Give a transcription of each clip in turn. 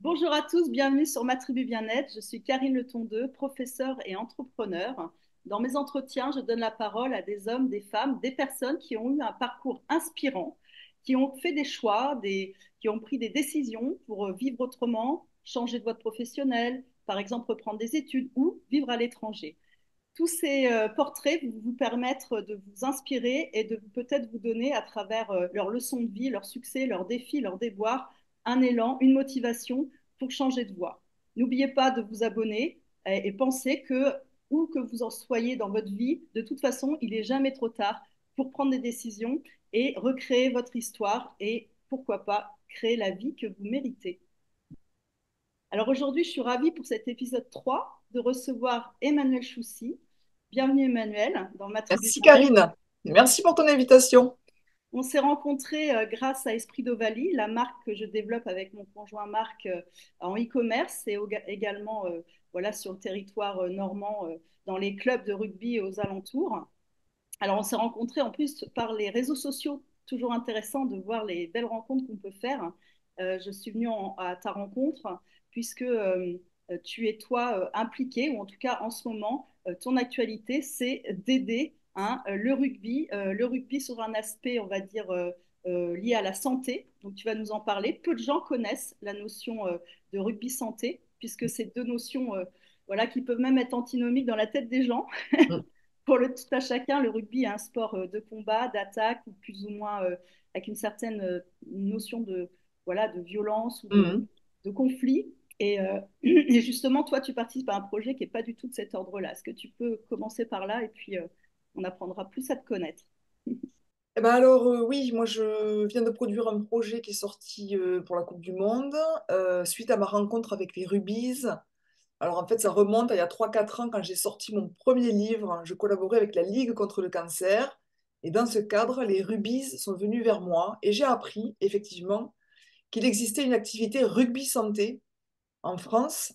Bonjour à tous, bienvenue sur Ma Tribu Bien-être. Je suis Karine Letondeux, professeure et entrepreneur. Dans mes entretiens, je donne la parole à des hommes, des femmes, des personnes qui ont eu un parcours inspirant, qui ont fait des choix, qui ont pris des décisions pour vivre autrement, changer de voie professionnelle, par exemple reprendre des études ou vivre à l'étranger. Tous ces portraits vont vous permettre de vous inspirer et de peut-être vous donner à travers leurs leçons de vie, leurs succès, leurs défis, leurs déboires, un élan, une motivation pour changer de voie. N'oubliez pas de vous abonner et pensez que où que vous en soyez dans votre vie, de toute façon, il n'est jamais trop tard pour prendre des décisions et recréer votre histoire et pourquoi pas créer la vie que vous méritez. Alors aujourd'hui, je suis ravie pour cet épisode 3 de recevoir Emmanuel Choussy. Bienvenue Emmanuel dans ma tribu Merci bien-être. Karine. Merci pour ton invitation. On s'est rencontrés grâce à Esprit d'Ovalie, la marque que je développe avec mon conjoint Marc en e-commerce et également voilà, sur le territoire normand dans les clubs de rugby aux alentours. Alors on s'est rencontrés en plus par les réseaux sociaux, toujours intéressant de voir les belles rencontres qu'on peut faire. Je suis venue à ta rencontre puisque tu es toi impliqué, ou en tout cas en ce moment, ton actualité, c'est d'aider hein, le rugby sur un aspect, on va dire, lié à la santé. Donc tu vas nous en parler. Peu de gens connaissent la notion de rugby santé, puisque c'est deux notions voilà, qui peuvent même être antinomiques dans la tête des gens. Pour le tout à chacun, le rugby est un sport de combat, d'attaque, ou plus ou moins avec une certaine notion de, voilà, de violence ou Mhm. de conflit. Et justement, toi, tu participes à un projet qui n'est pas du tout de cet ordre-là. Est-ce que tu peux commencer par là et puis on apprendra plus à te connaître. Eh ben alors oui, moi je viens de produire un projet qui est sorti pour la Coupe du Monde suite à ma rencontre avec les Rubies. Alors en fait ça remonte à il y a 3 4 ans quand j'ai sorti mon premier livre. Je collaborais avec la Ligue contre le cancer et dans ce cadre les Rubies sont venus vers moi et j'ai appris effectivement qu'il existait une activité rugby santé en France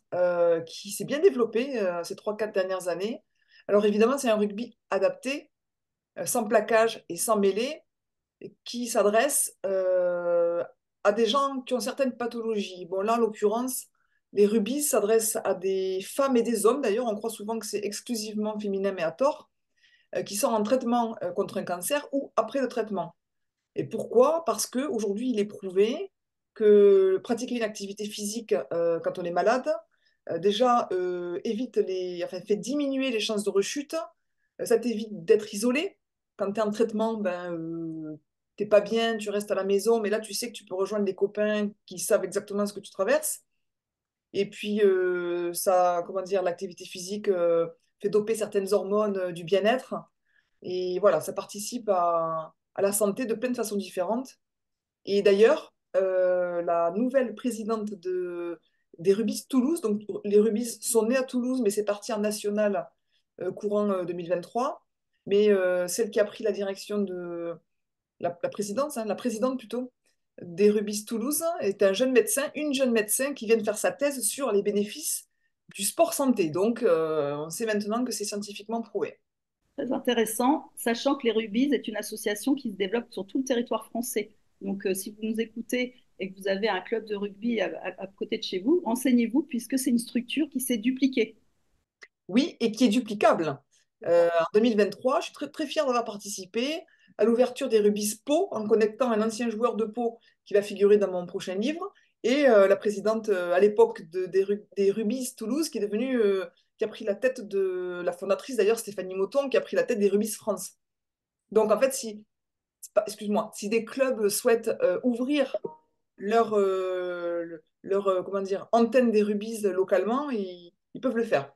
qui s'est bien développée ces 3 4 dernières années. Alors évidemment c'est un rugby adapté sans plaquage et sans mêlée, qui s'adresse à des gens qui ont certaines pathologies. Bon, là, en l'occurrence, les rubis s'adressent à des femmes et des hommes, d'ailleurs, on croit souvent que c'est exclusivement féminin, mais à tort, qui sont en traitement contre un cancer ou après le traitement. Et pourquoi? Parce qu'aujourd'hui, il est prouvé que pratiquer une activité physique quand on est malade, déjà enfin, fait diminuer les chances de rechute, ça t'évite d'être isolé. Quand tu es en traitement, t'es pas bien, tu restes à la maison, mais là, tu sais que tu peux rejoindre des copains qui savent exactement ce que tu traverses. Et puis, comment dire, l'activité physique fait doper certaines hormones du bien-être. Et voilà, ça participe à la santé de plein de façons différentes. Et d'ailleurs, la nouvelle présidente des Rubis Toulouse, donc les Rubis sont nés à Toulouse, mais c'est parti en national courant 2023. Mais celle qui a pris la direction de la présidence, hein, la présidente plutôt, des Rubis Toulouse est un jeune médecin, une jeune médecin qui vient de faire sa thèse sur les bénéfices du sport santé. Donc, on sait maintenant que c'est scientifiquement prouvé. Très intéressant, sachant que les Rubies est une association qui se développe sur tout le territoire français. Donc, si vous nous écoutez et que vous avez un club de rugby à côté de chez vous, renseignez-vous puisque c'est une structure qui s'est dupliquée. Oui, et qui est duplicable. En 2023, je suis très, très fière d'avoir participé à l'ouverture des Rubis Pau en connectant un ancien joueur de Pau qui va figurer dans mon prochain livre et la présidente à l'époque des Rubis Toulouse qui est devenue, qui a pris la tête de la fondatrice d'ailleurs, Stéphanie Moton, qui a pris la tête des Rubis France. Donc en fait, excuse-moi, si des clubs souhaitent ouvrir comment dire, antenne des Rubis localement, ils peuvent le faire.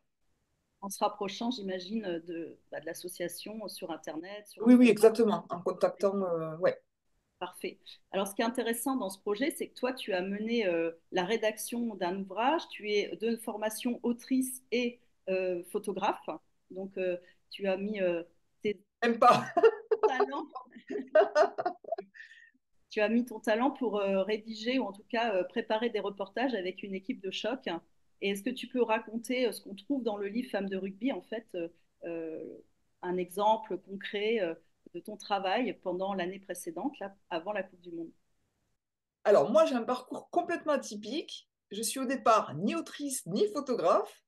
En se rapprochant, j'imagine, de l'association sur Internet, sur Oui, oui, Instagram. exactement. En contactant, ouais. Parfait. Alors, ce qui est intéressant dans ce projet, c'est que toi, tu as mené la rédaction d'un ouvrage. Tu es de formation autrice et photographe. Donc, tu as mis tes Même pas. talents, tu as mis ton talent pour rédiger ou en tout cas préparer des reportages avec une équipe de choc. Et est-ce que tu peux raconter ce qu'on trouve dans le livre Femmes de rugby, en fait, euh, un exemple concret de ton travail pendant l'année précédente, là, avant la Coupe du Monde? Alors, moi, j'ai un parcours complètement atypique. je suis au départ ni autrice ni photographe.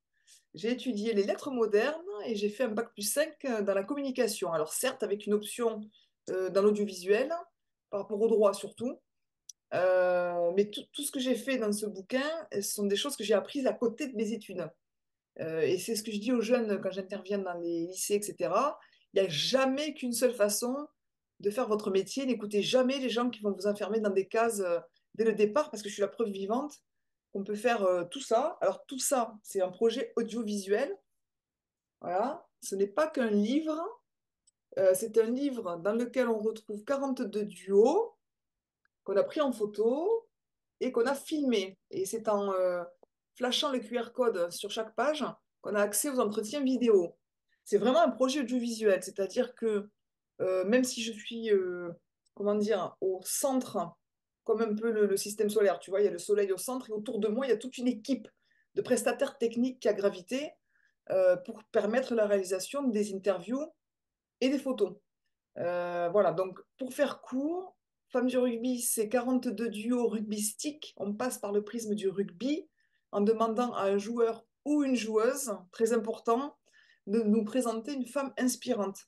J'ai étudié les lettres modernes et j'ai fait un bac+5 dans la communication. Alors certes, avec une option dans l'audiovisuel, par rapport au droit surtout. Mais tout ce que j'ai fait dans ce bouquin, ce sont des choses que j'ai apprises à côté de mes études. Et c'est ce que je dis aux jeunes quand j'interviens dans les lycées, etc. Il n'y a jamais qu'une seule façon de faire votre métier. N'écoutez jamais les gens qui vont vous enfermer dans des cases dès le départ, parce que je suis la preuve vivante qu'on peut faire tout ça. Alors tout ça, c'est un projet audiovisuel. Voilà. Ce n'est pas qu'un livre. C'est un livre dans lequel on retrouve 42 duos qu'on a pris en photo et qu'on a filmé. Et c'est en flashant le QR code sur chaque page qu'on a accès aux entretiens vidéo. C'est vraiment un projet audiovisuel, c'est-à-dire que même si je suis, comment dire, au centre, comme un peu le système solaire, tu vois, il y a le soleil au centre et autour de moi, il y a toute une équipe de prestataires techniques qui a gravité pour permettre la réalisation des interviews et des photos. Voilà, donc pour faire court, Femmes du rugby, c'est 42 duos rugbystiques. On passe par le prisme du rugby en demandant à un joueur ou une joueuse, très important, de nous présenter une femme inspirante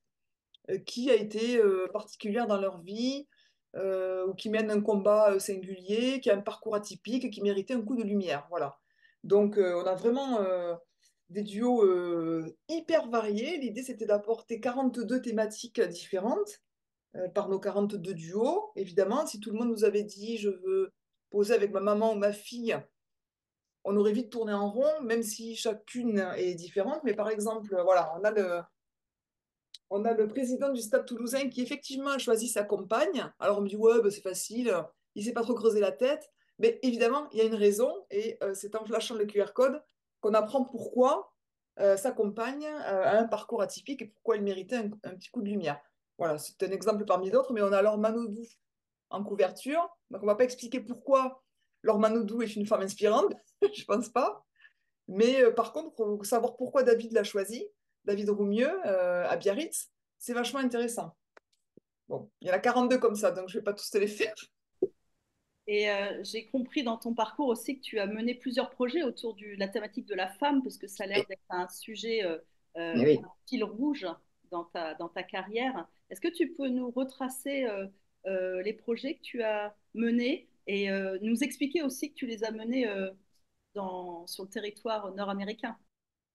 qui a été particulière dans leur vie ou qui mène un combat singulier, qui a un parcours atypique, qui méritait un coup de lumière. Voilà. Donc on a vraiment des duos hyper variés. L'idée, c'était d'apporter 42 thématiques différentes par nos 42 duos. Évidemment, si tout le monde nous avait dit je veux poser avec ma maman ou ma fille, on aurait vite tourné en rond, même si chacune est différente. Mais par exemple, voilà, on a le président du Stade Toulousain qui effectivement a choisi sa compagne. Alors on me dit ouais, bah, c'est facile, il s'est pas trop creusé la tête. Mais évidemment, il y a une raison et c'est en flashant le QR code qu'on apprend pourquoi sa compagne a un parcours atypique et pourquoi elle méritait un petit coup de lumière. Voilà, c'est un exemple parmi d'autres, mais on a alors Manodou en couverture. Donc on va pas expliquer pourquoi Laure Manodou est une femme inspirante, je pense pas. Mais par contre, pour savoir pourquoi David l'a choisi, David Roumieux, à Biarritz, c'est vachement intéressant. Bon, il y en a 42 comme ça, donc je vais pas tous te les faire. Et j'ai compris dans ton parcours aussi que tu as mené plusieurs projets autour de la thématique de la femme, parce que ça a l'air Oui, d'être un sujet, mais oui. un fil rouge dans ta carrière. Est-ce que tu peux nous retracer les projets que tu as menés et nous expliquer aussi que tu les as menés sur le territoire nord-américain?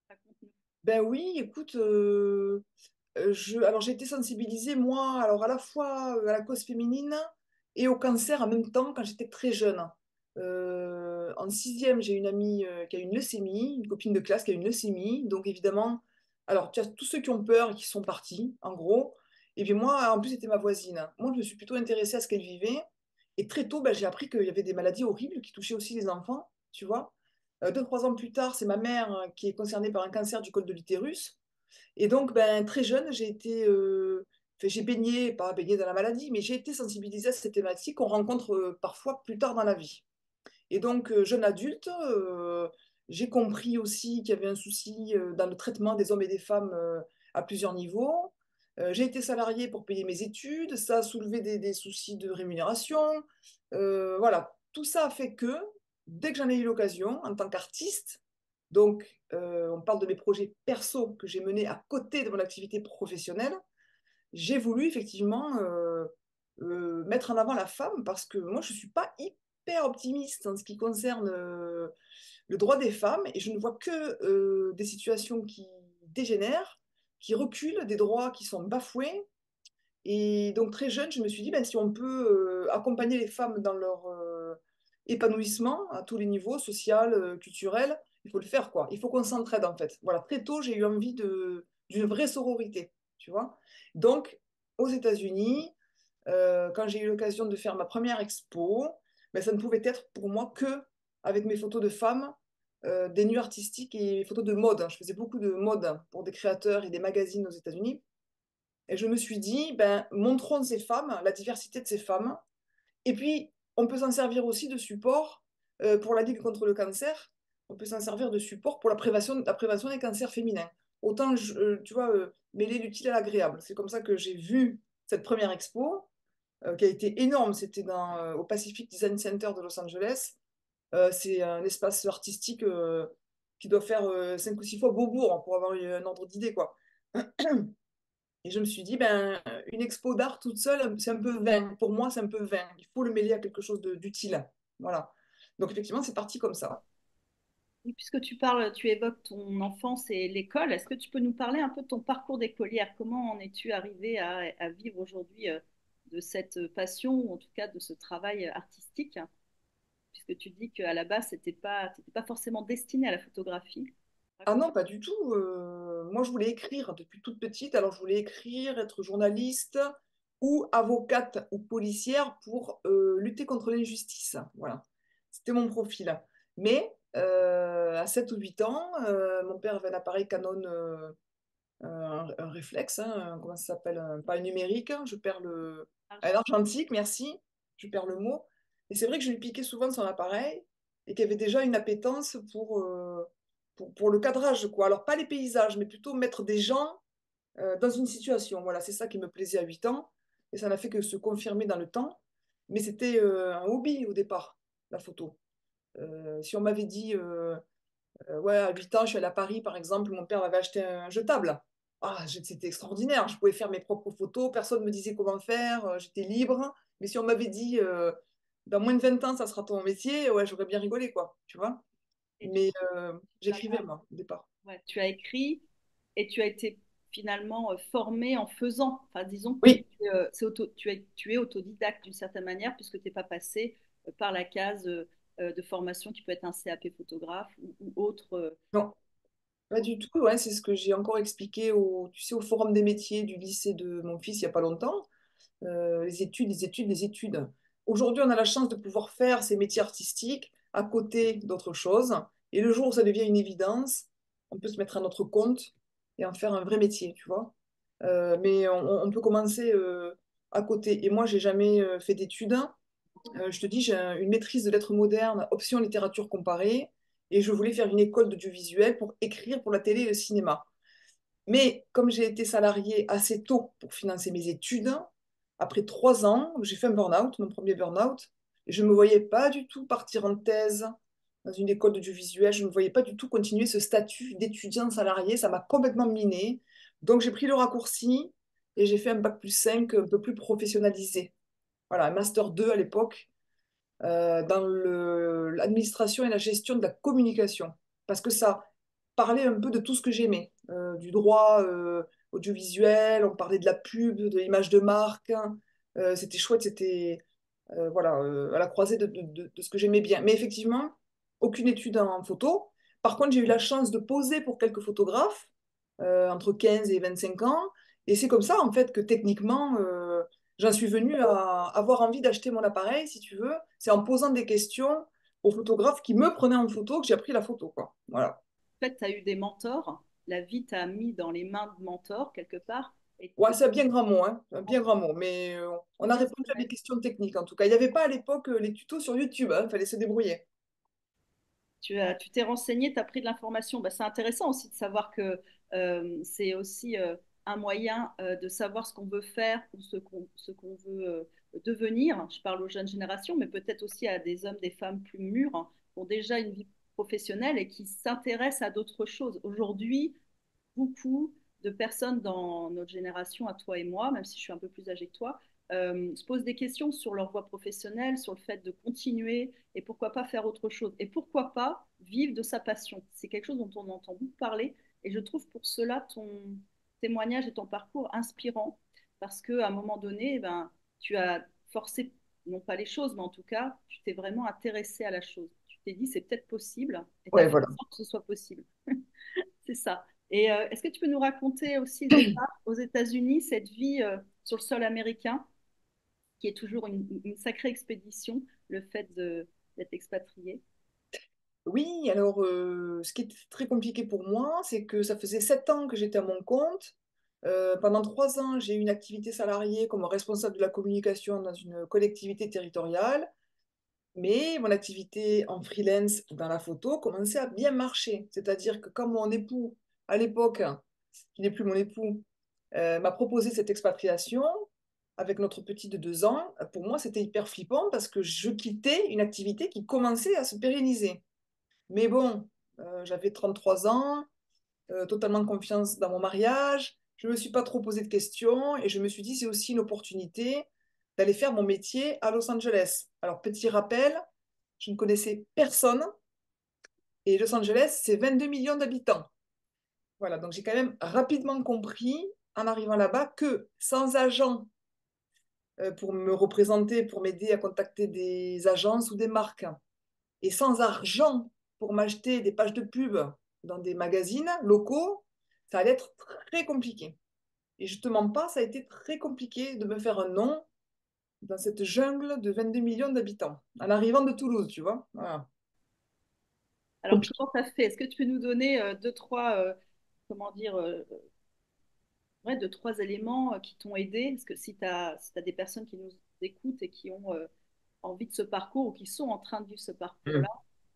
Raconte-nous. Ben oui, écoute, alors j'ai été sensibilisée, moi, alors à la fois à la cause féminine et au cancer en même temps quand j'étais très jeune. En sixième, j'ai une amie qui a une leucémie, une copine de classe qui a une leucémie. Donc évidemment, alors tu as tous ceux qui ont peur et qui sont partis, en gros. Et puis moi, en plus, c'était ma voisine. Moi, je me suis plutôt intéressée à ce qu'elle vivait. Et très tôt, ben, j'ai appris qu'il y avait des maladies horribles qui touchaient aussi les enfants, tu vois. 2, 3 ans plus tard, c'est ma mère qui est concernée par un cancer du col de l'utérus. Et donc, ben, très jeune, j'ai été, enfin, j'ai baigné, pas baigné dans la maladie, mais j'ai été sensibilisée à cette thématique qu'on rencontre parfois plus tard dans la vie. Et donc, jeune adulte, j'ai compris aussi qu'il y avait un souci dans le traitement des hommes et des femmes à plusieurs niveaux. J'ai été salariée pour payer mes études, ça a soulevé des soucis de rémunération. Voilà, tout ça a fait que, dès que j'en ai eu l'occasion, en tant qu'artiste, donc on parle de mes projets perso que j'ai menés à côté de mon activité professionnelle, j'ai voulu effectivement mettre en avant la femme parce que moi, je ne suis pas hyper optimiste en ce qui concerne le droit des femmes et je ne vois que des situations qui dégénèrent, qui reculent, des droits qui sont bafoués. Et donc, très jeune, je me suis dit, ben, si on peut accompagner les femmes dans leur épanouissement à tous les niveaux, social, culturel, il faut le faire, quoi. Il faut qu'on s'entraide, en fait. Voilà, très tôt, j'ai eu envie d'une vraie sororité, tu vois. Donc, aux États-Unis, quand j'ai eu l'occasion de faire ma première expo, ben, ça ne pouvait être pour moi que avec mes photos de femmes, des nus artistiques et mes photos de mode. Je faisais beaucoup de mode pour des créateurs et des magazines aux États-Unis. Et je me suis dit, ben, montrons ces femmes, la diversité de ces femmes. Et puis, on peut s'en servir aussi de support pour la Ligue contre le cancer. On peut s'en servir de support pour la prévention des cancers féminins. Autant, tu vois, mêler l'utile à l'agréable. C'est comme ça que j'ai vu cette première expo, qui a été énorme. C'était au Pacific Design Center de Los Angeles. C'est un espace artistique qui doit faire 5 ou 6 fois Beaubourg hein, pour avoir un ordre d'idée, quoi. Et je me suis dit, ben, une expo d'art toute seule, c'est un peu vain. Pour moi, c'est un peu vain. Il faut le mêler à quelque chose d'utile. Voilà. Donc, effectivement, c'est parti comme ça. Et puisque tu parles, tu évoques ton enfance et l'école, est-ce que tu peux nous parler un peu de ton parcours d'écolière? Comment en es-tu arrivée à vivre aujourd'hui de cette passion, ou en tout cas de ce travail artistique? Puisque tu dis qu'à la base, t'étais pas forcément destinée à la photographie. Ah non, pas du tout. Moi, je voulais écrire depuis toute petite. Alors, je voulais écrire, être journaliste ou avocate ou policière pour lutter contre l'injustice. Voilà. C'était mon profil. Mais à 7 ou 8 ans, mon père avait un appareil Canon, un réflexe, hein, comment ça s'appelle? Pas un numérique, hein, je perds le... Un Argent. argentique, merci. Je perds le mot. Et c'est vrai que je lui piquais souvent de son appareil et qu'il y avait déjà une appétence pour le cadrage, quoi. Alors, pas les paysages, mais plutôt mettre des gens dans une situation. Voilà, c'est ça qui me plaisait à 8 ans. Et ça n'a fait que se confirmer dans le temps. Mais c'était un hobby au départ, la photo. Si on m'avait dit, ouais, à 8 ans, je suis allée à Paris, par exemple, mon père m'avait acheté un jetable. Ah, c'était extraordinaire. Je pouvais faire mes propres photos, personne ne me disait comment faire, j'étais libre. Mais si on m'avait dit, dans moins de 20 ans, ça sera ton métier, ouais, j'aurais bien rigolé, quoi, tu vois. Et du Mais coup, tu as, j'écrivais, moi, au départ. ouais, tu as écrit et tu as été finalement formé en faisant. Enfin, disons que Oui, tu es autodidacte d'une certaine manière, puisque tu n'es pas passé par la case de formation qui peut être un CAP photographe ou autre. non, pas du tout. Ouais, c'est ce que j'ai encore expliqué tu sais, au forum des métiers du lycée de mon fils il n'y a pas longtemps. Les études, les études, les études. Aujourd'hui, on a la chance de pouvoir faire ces métiers artistiques à côté d'autres choses. Et le jour où ça devient une évidence, on peut se mettre à notre compte et en faire un vrai métier, tu vois. Mais on peut commencer à côté. Et moi, j'ai jamais fait d'études. Je te dis, j'ai une maîtrise de lettres modernes, option littérature comparée, et je voulais faire une école d'audiovisuel pour écrire pour la télé et le cinéma. Mais comme j'ai été salariée assez tôt pour financer mes études, après 3 ans, j'ai fait un burn-out, mon premier burn-out. Et je ne me voyais pas du tout partir en thèse dans une école d'audiovisuel. Je ne me voyais pas du tout continuer ce statut d'étudiant salarié. Ça m'a complètement miné. Donc j'ai pris le raccourci et j'ai fait un bac+5 un peu plus professionnalisé. Voilà, un master 2 à l'époque dans l'administration et la gestion de la communication. Parce que ça parlait un peu de tout ce que j'aimais, du droit audiovisuel, on parlait de la pub, de l'image de marque. Hein. C'était chouette, c'était voilà, à la croisée de ce que j'aimais bien. Mais effectivement, aucune étude en photo. Par contre, j'ai eu la chance de poser pour quelques photographes entre 15 et 25 ans. Et c'est comme ça, en fait, que techniquement, j'en suis venue à avoir envie d'acheter mon appareil, si tu veux. C'est en posant des questions aux photographes qui me prenaient en photo que j'ai appris la photo, quoi. Voilà. En fait, tu as eu des mentors. La vie t'a mis dans les mains de mentors quelque part. Ouais, c'est un bien grand mot, hein, un bien grand mot. Mais on a répondu à mes questions techniques, en tout cas. Il n'y avait pas à l'époque les tutos sur YouTube, il fallait se débrouiller. Tu t'es renseigné, tu as pris de l'information. Bah, c'est intéressant aussi de savoir que c'est aussi un moyen de savoir ce qu'on veut faire ou ce qu'on veut devenir. Je parle aux jeunes générations, mais peut-être aussi à des hommes, des femmes plus mûrs hein, qui ont déjà une vie professionnelle et qui s'intéressent à d'autres choses. Aujourd'hui, beaucoup de personnes dans notre génération, à toi et moi, même si je suis un peu plus âgée que toi, se posent des questions sur leur voie professionnelle, sur le fait de continuer et pourquoi pas faire autre chose. Et pourquoi pas vivre de sa passion. C'est quelque chose dont on entend beaucoup parler et je trouve pour cela ton témoignage et ton parcours inspirant parce qu'à un moment donné, eh ben, tu as forcé, non pas les choses, mais en tout cas, tu t'es vraiment intéressé à la chose. Tu t'es dit c'est peut-être possible et tu as Ouais, fait voilà. en sorte que ce soit possible. C'est ça. Et est-ce que tu peux nous raconter aussi là-bas, aux États-Unis, cette vie sur le sol américain, qui est toujours une sacrée expédition, le fait d'être expatrié? Oui, alors ce qui est très compliqué pour moi, c'est que ça faisait 7 ans que j'étais à mon compte. Pendant 3 ans, j'ai eu une activité salariée comme responsable de la communication dans une collectivité territoriale, mais mon activité en freelance dans la photo commençait à bien marcher. C'est-à-dire que quand mon époux, à l'époque, qui n'est plus mon époux, m'a proposé cette expatriation, avec notre petit de 2 ans, pour moi, c'était hyper flippant parce que je quittais une activité qui commençait à se pérenniser. Mais bon, j'avais 33 ans, totalement confiance dans mon mariage. Je ne me suis pas trop posé de questions et je me suis dit, c'est aussi une opportunité d'aller faire mon métier à Los Angeles. Alors, petit rappel, je ne connaissais personne et Los Angeles, c'est 22 millions d'habitants. Voilà, donc j'ai quand même rapidement compris en arrivant là-bas que sans agent pour me représenter, pour m'aider à contacter des agences ou des marques, et sans argent pour m'acheter des pages de pub dans des magazines locaux, ça allait être très compliqué. Et je te mens pas, ça a été très compliqué de me faire un nom dans cette jungle de 22 millions d'habitants, en arrivant de Toulouse, tu vois. Voilà. Alors, Compliqué. comment ça se fait? Est-ce que tu peux nous donner deux, trois, comment dire, ouais, deux, trois éléments qui t'ont aidé? Parce que si tu as des personnes qui nous écoutent et qui ont envie de ce parcours ou qui sont en train de vivre ce parcours-là,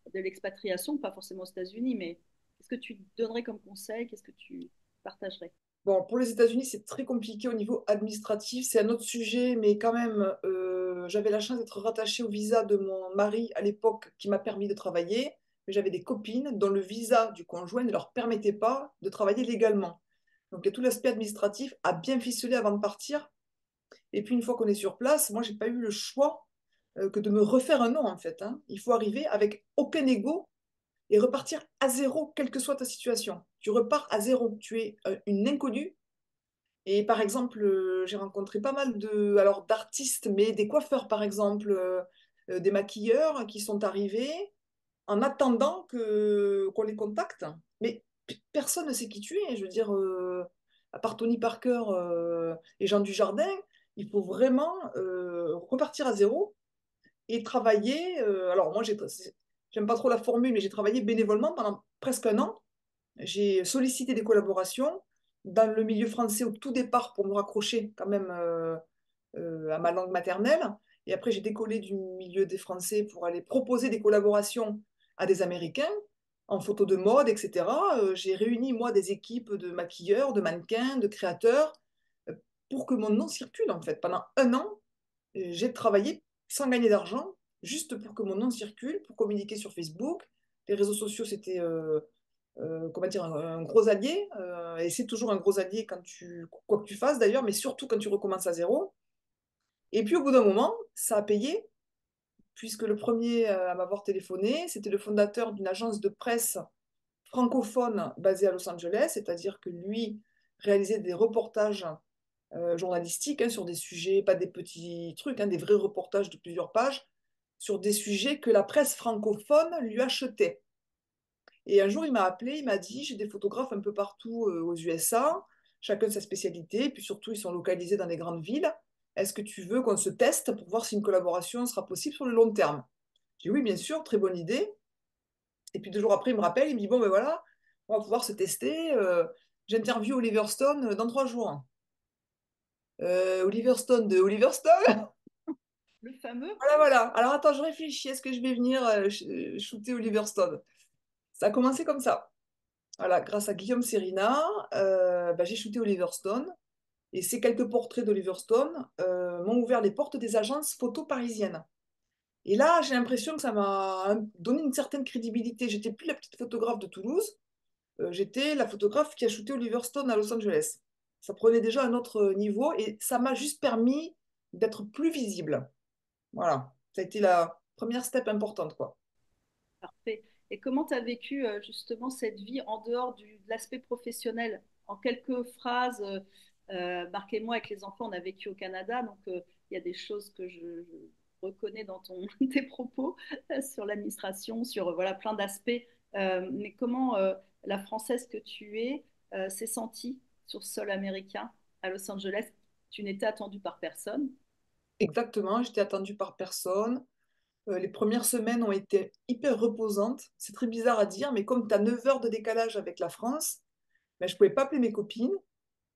Mm. de l'expatriation, pas forcément aux États-Unis, mais qu'est-ce que tu donnerais comme conseil? Qu'est-ce que tu partagerais? Bon, pour les États-Unis, c'est très compliqué au niveau administratif. C'est un autre sujet, mais quand même, j'avais la chance d'être rattachée au visa de mon mari à l'époque qui m'a permis de travailler. Mais j'avais des copines dont le visa du conjoint ne leur permettait pas de travailler légalement. Donc, il y a tout l'aspect administratif à bien ficeler avant de partir. Et puis, une fois qu'on est sur place, moi, j'ai pas eu le choix que de me refaire un nom, en fait, hein. Il faut arriver avec aucun ego et repartir à zéro, quelle que soit ta situation. Tu repars à zéro. Tu es une inconnue et par exemple, j'ai rencontré pas mal alors d'artistes, mais des coiffeurs par exemple, des maquilleurs qui sont arrivés en attendant qu'on les contacte. Mais personne ne sait qui tu es. Je veux dire, à part Tony Parker et Jean Dujardin, il faut vraiment repartir à zéro et travailler. Alors moi, j'aime pas trop la formule, mais j'ai travaillé bénévolement pendant presque un an. J'ai sollicité des collaborations dans le milieu français au tout départ pour me raccrocher quand même à ma langue maternelle. Et après, j'ai décollé du milieu des Français pour aller proposer des collaborations à des Américains en photo de mode, etc. J'ai réuni, moi, des équipes de maquilleurs, de mannequins, de créateurs euh, pour que mon nom circule, en fait. Pendant un an, j'ai travaillé sans gagner d'argent, juste pour que mon nom circule, pour communiquer sur Facebook. Les réseaux sociaux, c'était comment dire, un gros allié, et c'est toujours un gros allié quoi que tu fasses d'ailleurs, mais surtout quand tu recommences à zéro. Et puis au bout d'un moment, ça a payé, puisque le premier à m'avoir téléphoné, c'était le fondateur d'une agence de presse francophone basée à Los Angeles, c'est-à-dire que lui réalisait des reportages journalistiques hein, sur des sujets, pas des petits trucs, hein, des vrais reportages de plusieurs pages, sur des sujets que la presse francophone lui achetait. Et un jour, il m'a appelé, il m'a dit, j'ai des photographes un peu partout aux USA, chacun sa spécialité, et puis surtout, ils sont localisés dans les grandes villes. Est-ce que tu veux qu'on se teste pour voir si une collaboration sera possible sur le long terme? J'ai dit oui, bien sûr, très bonne idée. Et puis 2 jours après, il me rappelle, il me dit, bon, ben voilà, on va pouvoir se tester. J'interviewe Oliver Stone dans 3 jours. Oliver Stone de Oliver Stone? Le fameux? Voilà, voilà. Alors attends, je réfléchis, est-ce que je vais venir shooter Oliver Stone? Ça a commencé comme ça. Voilà, grâce à Guillaume Serina, bah, j'ai shooté Oliver Stone. Et ces quelques portraits d'Oliver Stone m'ont ouvert les portes des agences photo parisiennes. Et là, j'ai l'impression que ça m'a donné une certaine crédibilité. J'étais plus la petite photographe de Toulouse, j'étais la photographe qui a shooté Oliver Stone à Los Angeles. Ça prenait déjà un autre niveau et ça m'a juste permis d'être plus visible. Voilà, ça a été la première step importante, quoi. Parfait. Et comment tu as vécu justement cette vie en dehors de l'aspect professionnel? En quelques phrases, marquez-moi avec les enfants, on a vécu au Canada, donc il y a des choses que je reconnais dans tes propos sur l'administration, sur voilà, plein d'aspects. Mais comment la Française que tu es s'est sentie sur sol américain à Los Angeles? Tu n'étais attendue par personne. Exactement, j'étais attendue par personne. Les premières semaines ont été hyper reposantes. C'est très bizarre à dire, mais comme tu as 9 heures de décalage avec la France, ben, je ne pouvais pas appeler mes copines.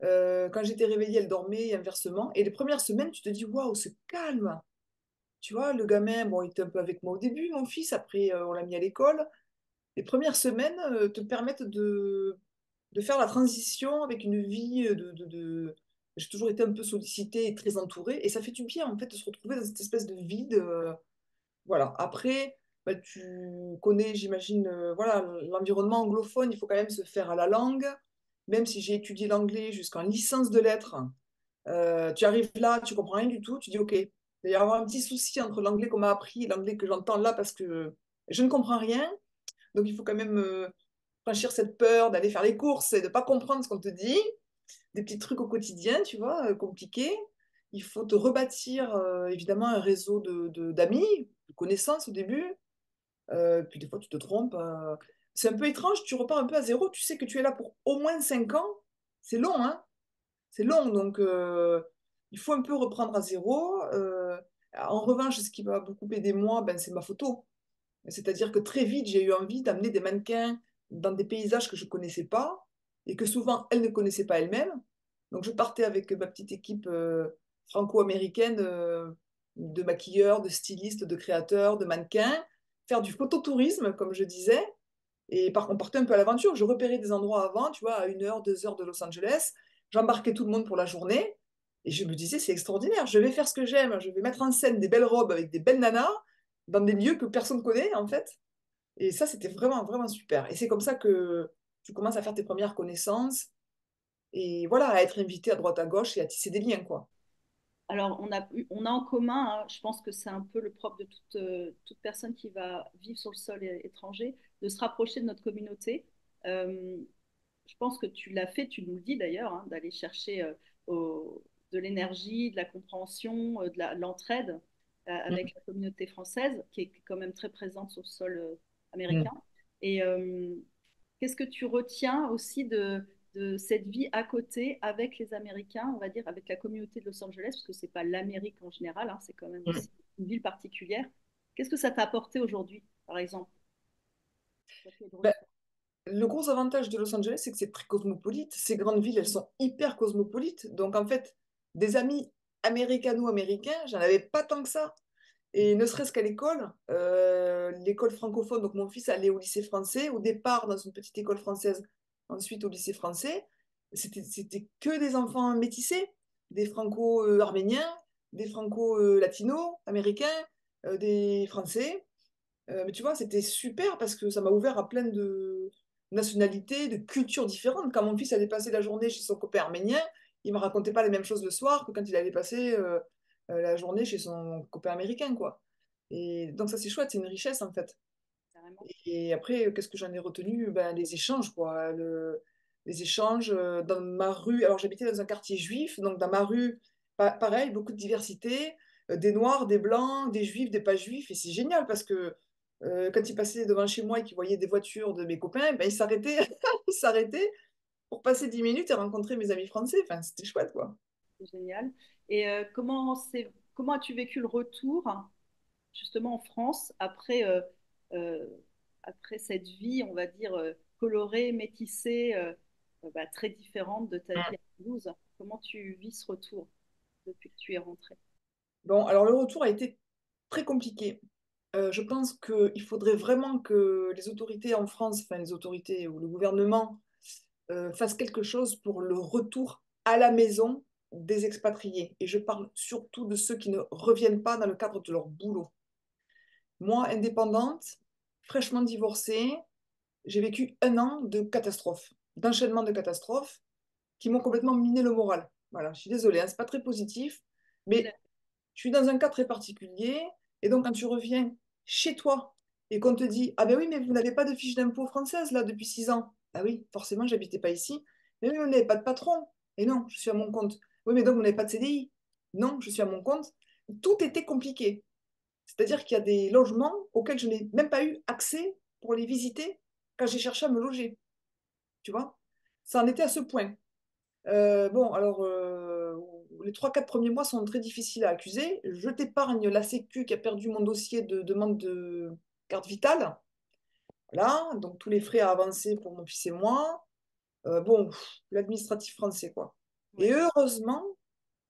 Quand j'étais réveillée, elles dormaient et inversement. Et les premières semaines, tu te dis, waouh, c'est calme. Tu vois, le gamin, bon, il était un peu avec moi au début, mon fils. Après, on l'a mis à l'école. Les premières semaines te permettent de faire la transition avec une vie J'ai toujours été un peu sollicitée et très entourée. Et ça fait du bien, en fait, de se retrouver dans cette espèce de vide. Voilà. Après, bah, tu connais, j'imagine, voilà, l'environnement anglophone, il faut quand même se faire à la langue. Même si j'ai étudié l'anglais jusqu'en licence de lettres, tu arrives là, tu comprends rien du tout, tu dis OK. Il va y avoir un petit souci entre l'anglais qu'on m'a appris et l'anglais que j'entends là parce que je ne comprends rien. Donc il faut quand même franchir cette peur d'aller faire les courses et de ne pas comprendre ce qu'on te dit. Des petits trucs au quotidien, tu vois, compliqués. Il faut te rebâtir évidemment un réseau d'amis, de connaissances au début. Puis des fois, tu te trompes. C'est un peu étrange, tu repars un peu à zéro. Tu sais que tu es là pour au moins 5 ans. C'est long, hein? C'est long, donc il faut un peu reprendre à zéro. En revanche, ce qui m'a beaucoup aidé moi, ben, c'est ma photo. C'est-à-dire que très vite, j'ai eu envie d'amener des mannequins dans des paysages que je ne connaissais pas et que souvent elles ne connaissaient pas elles-mêmes. Donc je partais avec ma petite équipe franco-américaine de maquilleurs, de stylistes, de créateurs, de mannequins, faire du phototourisme, comme je disais. Et on partait un peu à l'aventure. Je repérais des endroits avant, tu vois, à 1 heure, 2 heures de Los Angeles. J'embarquais tout le monde pour la journée. Et je me disais, c'est extraordinaire, je vais faire ce que j'aime. Je vais mettre en scène des belles robes avec des belles nanas dans des lieux que personne ne connaît, en fait. Et ça, c'était vraiment, vraiment super. Et c'est comme ça que tu commences à faire tes premières connaissances et voilà, à être invité à droite à gauche et à tisser des liens, quoi. Alors, on a en commun, hein, je pense que c'est un peu le propre de toute personne qui va vivre sur le sol étranger, de se rapprocher de notre communauté. Euh, je pense que tu l'as fait, tu nous le dis d'ailleurs, hein, d'aller chercher de l'énergie, de la compréhension, de l'entraide Mm. avec la communauté française, qui est quand même très présente sur le sol Mm. américain. Et qu'est-ce que tu retiens aussi de cette vie à côté avec les Américains, on va dire, avec la communauté de Los Angeles, parce que c'est pas l'Amérique en général, hein, c'est quand même Mm. aussi une ville particulière. Qu'est-ce que ça t'a apporté aujourd'hui, par exemple? Ça fait de Ben, retour. le gros avantage de Los Angeles, c'est que c'est très cosmopolite. Ces grandes villes, elles sont hyper cosmopolites. Donc, en fait, des amis américano-américains, j'en avais pas tant que ça. Et ne serait-ce qu'à l'école, l'école francophone, donc mon fils allait au lycée français, au départ dans une petite école française, ensuite au lycée français, c'était que des enfants métissés, des franco-arméniens, des franco-latinos, américains, des français. Mais tu vois, c'était super parce que ça m'a ouvert à plein de nationalités, de cultures différentes. Quand mon fils allait passer la journée chez son copain arménien, il me racontait pas les mêmes choses le soir que quand il allait passer la journée chez son copain américain, quoi. Et donc ça, c'est chouette, c'est une richesse en fait. Carrément. Et après, qu'est-ce que j'en ai retenu? Ben, les échanges, quoi. Les échanges dans ma rue. Alors, j'habitais dans un quartier juif, donc dans ma rue, pareil, beaucoup de diversité, des noirs, des blancs, des juifs, des pas juifs. Et c'est génial parce que quand ils passaient devant chez moi et qu'ils voyaient des voitures de mes copains, ben, ils s'arrêtaient, ils s'arrêtaient pour passer 10 minutes et rencontrer mes amis français. Enfin, c'était chouette, quoi. C'est génial. Et comment as-tu vécu le retour, hein, justement en France, euh, après cette vie, on va dire, colorée, métissée, bah, très différente de ta vie à Toulouse? Comment tu vis ce retour depuis que tu es rentrée? Bon, alors le retour a été très compliqué. Je pense qu'il faudrait vraiment que les autorités en France, enfin les autorités ou le gouvernement, fassent quelque chose pour le retour à la maison des expatriés. Et je parle surtout de ceux qui ne reviennent pas dans le cadre de leur boulot. Moi, indépendante, fraîchement divorcée, j'ai vécu 1 an de catastrophes, d'enchaînement de catastrophes qui m'ont complètement miné le moral. Voilà, je suis désolée, hein, c'est pas très positif, Oui, mais je suis dans un cas très particulier. Et donc, quand tu reviens chez toi et qu'on te dit, ah ben oui, mais vous n'avez pas de fiche d'impôt française là depuis 6 ans. Ah oui, forcément, j'habitais pas ici. Mais oui, vous n'avez pas de patron. Et non, je suis à mon compte. Oui, mais donc vous n'avez pas de CDI. Non, je suis à mon compte. Tout était compliqué. C'est-à-dire qu'il y a des logements auxquels je n'ai même pas eu accès pour les visiter quand j'ai cherché à me loger. Tu vois? Ça en était à ce point. Bon, alors, les 3, 4 premiers mois sont très difficiles à accuser. Je t'épargne la Sécu qui a perdu mon dossier de demande de carte vitale. Voilà, donc tous les frais à avancer pour mon fils et moi. Bon, l'administratif français, quoi. Et ouais, heureusement,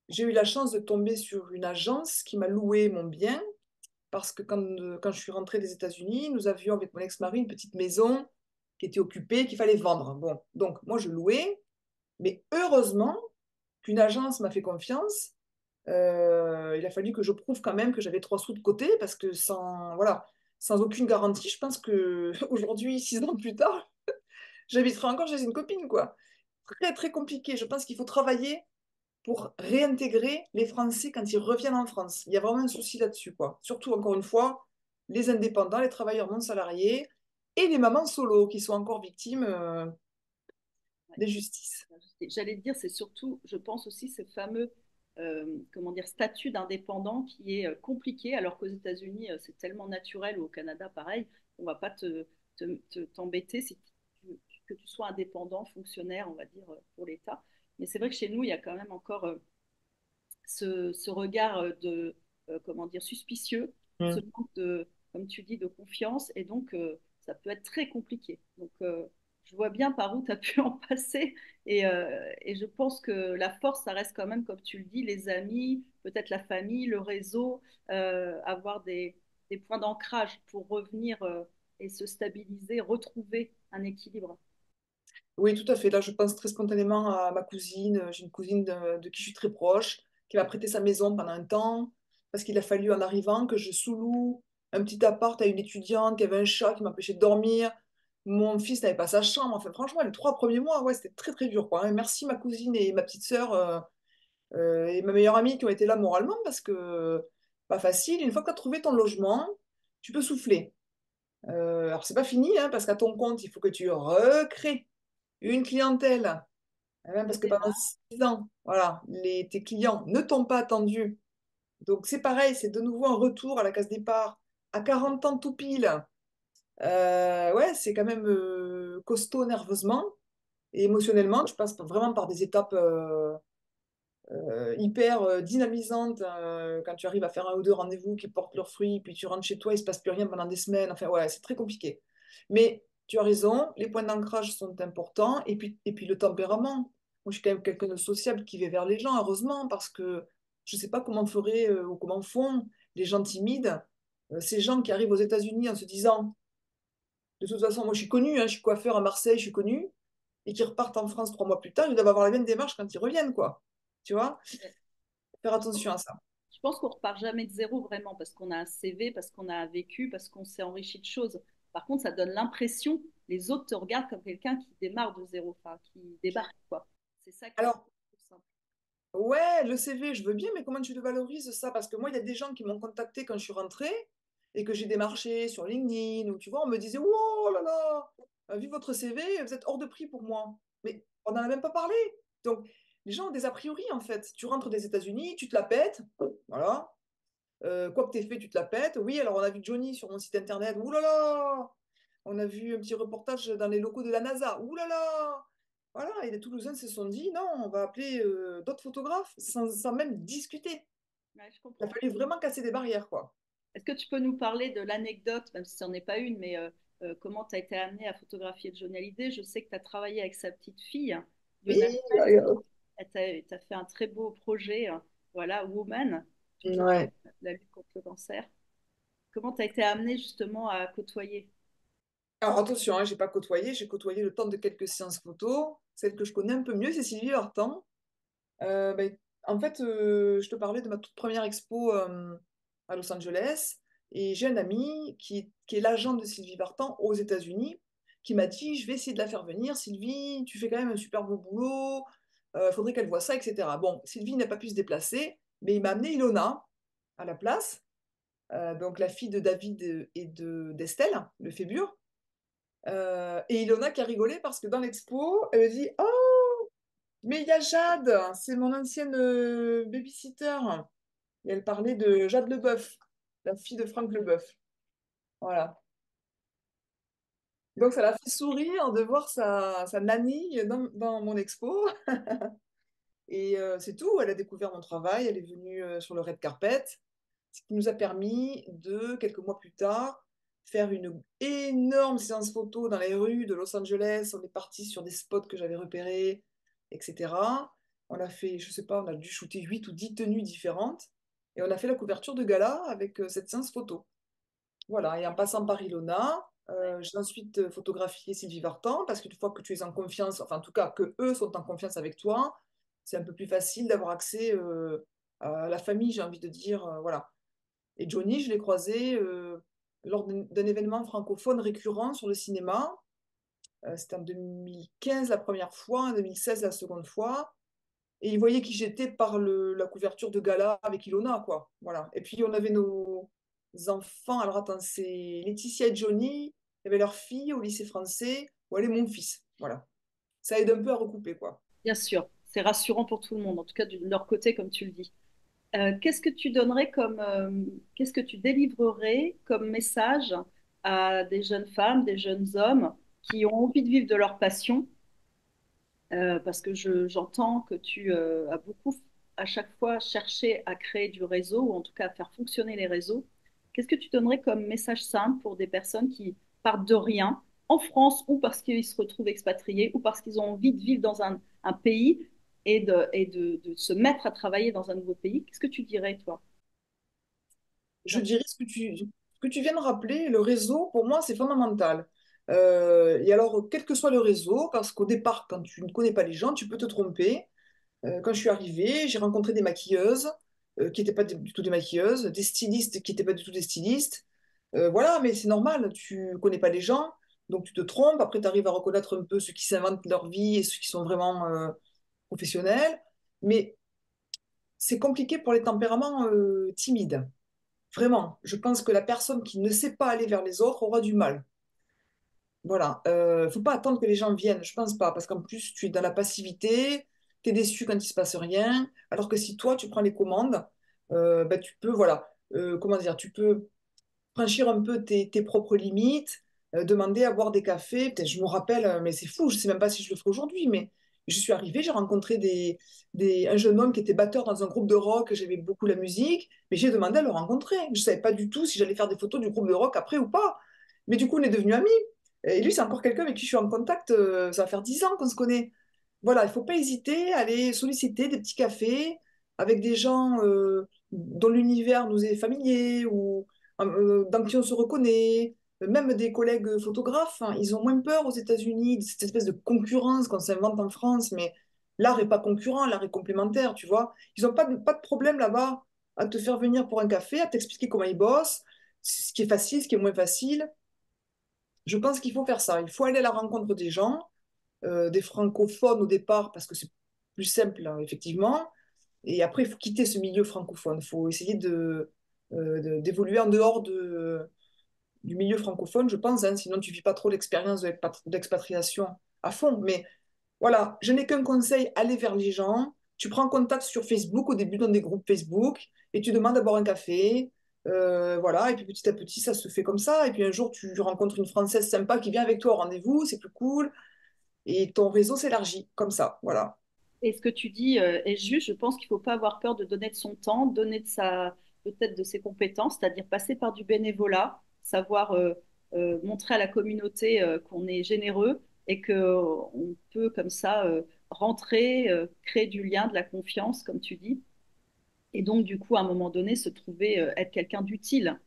j'ai eu la chance de tomber sur une agence qui m'a loué mon bien, parce que quand je suis rentrée des États-Unis, nous avions avec mon ex-mari une petite maison qui était occupée, qu'il fallait vendre. Bon, donc moi je louais, mais heureusement, qu'une agence m'a fait confiance. Il a fallu que je prouve quand même que j'avais 3 sous de côté parce que voilà, sans aucune garantie, je pense que aujourd'hui, 6 ans plus tard, j'habiterai encore chez une copine, quoi. Très, très compliqué. Je pense qu'il faut travailler pour réintégrer les Français quand ils reviennent en France. Il y a vraiment un souci là-dessus, quoi. Surtout, encore une fois, les indépendants, les travailleurs non salariés et les mamans solo qui sont encore victimes Ouais. d'injustice. J'allais te dire, c'est surtout, je pense aussi, ce fameux comment dire, statut d'indépendant qui est compliqué, alors qu'aux États-Unis, c'est tellement naturel, ou au Canada, pareil, on ne va pas t'embêter si que tu sois indépendant, fonctionnaire, on va dire, pour l'État. Mais c'est vrai que chez nous, il y a quand même encore ce regard comment dire, suspicieux, ce Mm. manque de, comme tu dis, de confiance, et donc ça peut être très compliqué. Donc je vois bien par où tu as pu en passer, et je pense que la force, ça reste quand même, comme tu le dis, les amis, peut-être la famille, le réseau, avoir des points d'ancrage pour revenir et se stabiliser, retrouver un équilibre. Oui, tout à fait. Là, je pense très spontanément à ma cousine. J'ai une cousine de qui je suis très proche, qui m'a prêté sa maison pendant un temps, parce qu'il a fallu, en arrivant, que je sous-loue un petit appart à une étudiante qui avait un chat qui m'empêchait de dormir. Mon fils n'avait pas sa chambre. Enfin, franchement, les 3 premiers mois, ouais, c'était très, très dur, quoi, hein. Merci ma cousine et ma petite sœur et ma meilleure amie qui ont été là moralement, parce que pas facile. Une fois que tu as trouvé ton logement, tu peux souffler. Alors, c'est pas fini, hein, parce qu'à ton compte, il faut que tu recrées une clientèle. Parce que pendant 6 ans, voilà, tes clients ne t'ont pas attendu. Donc c'est pareil, c'est de nouveau un retour à la case départ. À 40 ans tout pile, ouais, c'est quand même costaud nerveusement et émotionnellement. Tu passes vraiment par des étapes hyper dynamisantes quand tu arrives à faire un ou deux rendez-vous qui portent leurs fruits, puis tu rentres chez toi, il se passe plus rien pendant des semaines. Enfin, ouais, c'est très compliqué. Mais tu as raison, les points d'ancrage sont importants et puis le tempérament. Moi, je suis quand même quelqu'un de sociable qui va vers les gens, heureusement, parce que je ne sais pas comment feraient ou comment font les gens timides, ces gens qui arrivent aux États-Unis en se disant, de toute façon, moi je suis connu, hein, je suis coiffeur à Marseille, je suis connu, et qui repartent en France 3 mois plus tard, ils doivent avoir la même démarche quand ils reviennent, quoi. Tu vois? Faire attention à ça. Je pense qu'on repart jamais de zéro vraiment parce qu'on a un CV, parce qu'on a vécu, parce qu'on s'est enrichi de choses. Par contre, ça donne l'impression, les autres te regardent comme quelqu'un qui démarre de zéro, enfin qui débarque quoi. C'est ça qui est Alors, plus simple. ouais, le CV, je veux bien, mais comment tu le valorises ça? Parce que moi, il y a des gens qui m'ont contacté quand je suis rentrée et que j'ai démarché sur LinkedIn, ou tu vois, on me disait, oh là là, vu votre CV, vous êtes hors de prix pour moi. Mais on n'en a même pas parlé. Donc, les gens ont des a priori, en fait. Tu rentres des États-Unis, tu te la pètes, voilà. Quoi que t'aies fait, tu te la pètes. Oui, alors on a vu Johnny sur mon site internet, ouh là là! On a vu un petit reportage dans les locaux de la NASA, ouh là là! Voilà, et les Toulousains se sont dit, non, on va appeler d'autres photographes sans même discuter. Ouais, je Il a comprends. fallu vraiment casser des barrières, quoi. Est-ce que tu peux nous parler de l'anecdote, même si ce n'en est pas une, mais comment tu as été amenée à photographier Johnny Hallyday? Je sais que tu as travaillé avec sa petite fille, Oui, Lionel ouais. Messi. Tu as fait un très beau projet, voilà, Woman, toujours Ouais. la lutte contre le cancer. Comment tu as été amenée justement à côtoyer? Alors attention, hein, j'ai pas côtoyé, j'ai côtoyé le temps de quelques séances photo. Celle que je connais un peu mieux, c'est Sylvie Vartan. Ben, en fait, je te parlais de ma toute première expo à Los Angeles, et j'ai un ami qui est l'agent de Sylvie Vartan aux États-Unis, qui m'a dit, je vais essayer de la faire venir. Sylvie, tu fais quand même un super beau boulot, faudrait qu'elle voie ça, etc. Bon, Sylvie n'a pas pu se déplacer, mais il m'a amené Ilona à la place, donc la fille de David et d'Estelle, le Fébure. Et Ilona qui a rigolé parce que dans l'expo, elle me dit, oh, mais il y a Jade, c'est mon ancienne babysitter. Et elle parlait de Jade Leboeuf, la fille de Franck Leboeuf. Voilà. Donc ça l'a fait sourire de voir sa nanny dans mon expo. Et c'est tout, elle a découvert mon travail, elle est venue sur le red carpet, ce qui nous a permis de, quelques mois plus tard, faire une énorme séance photo dans les rues de Los Angeles. On est parti sur des spots que j'avais repérés, etc. On a fait, je sais pas, on a dû shooter 8 ou 10 tenues différentes. Et on a fait la couverture de gala avec cette séance photo. Voilà, et en passant par Ilona, j'ai ensuite photographié Sylvie Vartan, parce qu'une fois que tu es en confiance, enfin en tout cas que eux sont en confiance avec toi, c'est un peu plus facile d'avoir accès à la famille, j'ai envie de dire, voilà. Et Johnny, je l'ai croisé lors d'un événement francophone récurrent sur le cinéma. C'était en 2015 la première fois, en 2016 la seconde fois. Et il voyait qui j'étais par la couverture de gala avec Ilona, quoi. Voilà. Et puis on avait nos enfants. Alors attends, c'est Laetitia et Johnny. Il y avait leur fille au lycée français. Ou elle est mon fils. Voilà. Ça aide un peu à recouper, quoi. Bien sûr, c'est rassurant pour tout le monde, en tout cas de leur côté, comme tu le dis. Qu'est-ce que tu donnerais qu'est-ce que tu délivrerais comme message à des jeunes femmes, des jeunes hommes qui ont envie de vivre de leur passion? Parce que j'entends que tu as beaucoup, à chaque fois, cherché à créer du réseau, ou en tout cas à faire fonctionner les réseaux. Qu'est-ce que tu donnerais comme message simple pour des personnes qui partent de rien en France, ou parce qu'ils se retrouvent expatriés, ou parce qu'ils ont envie de vivre dans un pays et de se mettre à travailler dans un nouveau pays? Qu'est-ce que tu dirais, toi? Je dirais ce que tu viens de rappeler, le réseau, pour moi, c'est fondamental. Et alors, quel que soit le réseau, parce qu'au départ, quand tu ne connais pas les gens, tu peux te tromper. Quand je suis arrivée, j'ai rencontré des maquilleuses qui n'étaient pas du tout des maquilleuses, des stylistes qui n'étaient pas du tout des stylistes. Voilà, mais c'est normal, tu connais pas les gens, donc tu te trompes. Après, tu arrives à reconnaître un peu ceux qui s'inventent leur vie et ceux qui sont vraiment professionnels. Mais c'est compliqué pour les tempéraments timides. Vraiment, je pense que la personne qui ne sait pas aller vers les autres aura du mal. Voilà, faut pas attendre que les gens viennent, je pense pas, parce qu'en plus tu es dans la passivité, tu es déçu quand il se passe rien, alors que si toi tu prends les commandes, bah, tu peux, voilà, comment dire, tu peux franchir un peu tes propres limites, demander à boire des cafés. Peut-être, je me rappelle, mais c'est fou, je sais même pas si je le ferai aujourd'hui, mais je suis arrivée, j'ai rencontré un jeune homme qui était batteur dans un groupe de rock, j'aimais beaucoup la musique, mais j'ai demandé à le rencontrer. Je savais pas du tout si j'allais faire des photos du groupe de rock après ou pas. Mais du coup, on est devenus amis. Et lui, c'est encore quelqu'un avec qui je suis en contact, ça va faire 10 ans qu'on se connaît. Voilà, il faut pas hésiter à aller solliciter des petits cafés avec des gens dont l'univers nous est familier ou dans qui on se reconnaît. Même des collègues photographes, hein, ils ont moins peur aux États-Unis de cette espèce de concurrence qu'on s'invente en France, mais l'art est pas concurrent, l'art est complémentaire, tu vois. Ils n'ont pas de problème là-bas à te faire venir pour un café, à t'expliquer comment ils bossent, ce qui est facile, ce qui est moins facile. Je pense qu'il faut faire ça. Il faut aller à la rencontre des gens, des francophones au départ, parce que c'est plus simple, hein, effectivement. Et après, il faut quitter ce milieu francophone. Il faut essayer d'évoluer en dehors du milieu francophone, je pense, hein, sinon tu vis pas trop l'expérience d'expatriation à fond. Mais voilà, je n'ai qu'un conseil, aller vers les gens. Tu prends contact sur Facebook, au début dans des groupes Facebook, et tu demandes à boire un café. Voilà, et puis petit à petit, ça se fait comme ça. Et puis un jour, tu rencontres une Française sympa qui vient avec toi au rendez-vous, c'est plus cool, et ton réseau s'élargit comme ça. Voilà. Et ce que tu dis est juste. Je pense qu'il ne faut pas avoir peur de donner de son temps, donner peut-être de ses compétences, c'est-à-dire passer par du bénévolat, savoir montrer à la communauté qu'on est généreux et qu'on peut comme ça rentrer, créer du lien, de la confiance, comme tu dis. Et donc, du coup, à un moment donné, se trouver être quelqu'un d'utile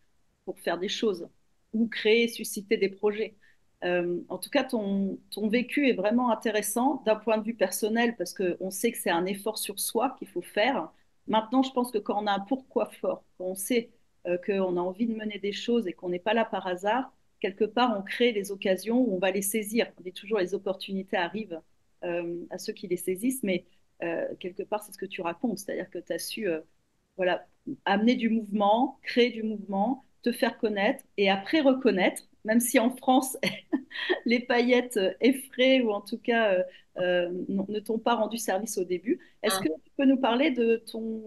pour faire des choses ou créer, susciter des projets. En tout cas, ton vécu est vraiment intéressant d'un point de vue personnel parce qu'on sait que c'est un effort sur soi qu'il faut faire. Maintenant, je pense que quand on a un pourquoi fort, quand on sait qu'on a envie de mener des choses et qu'on n'est pas là par hasard, quelque part, on crée des occasions où on va les saisir. On dit toujours les opportunités arrivent à ceux qui les saisissent, mais quelque part, c'est ce que tu racontes, c'est-à-dire que tu as su voilà, amener du mouvement, créer du mouvement, te faire connaître et après reconnaître, même si en France, les paillettes effraient ou en tout cas ne t'ont pas rendu service au début. Est-ce que tu peux nous parler de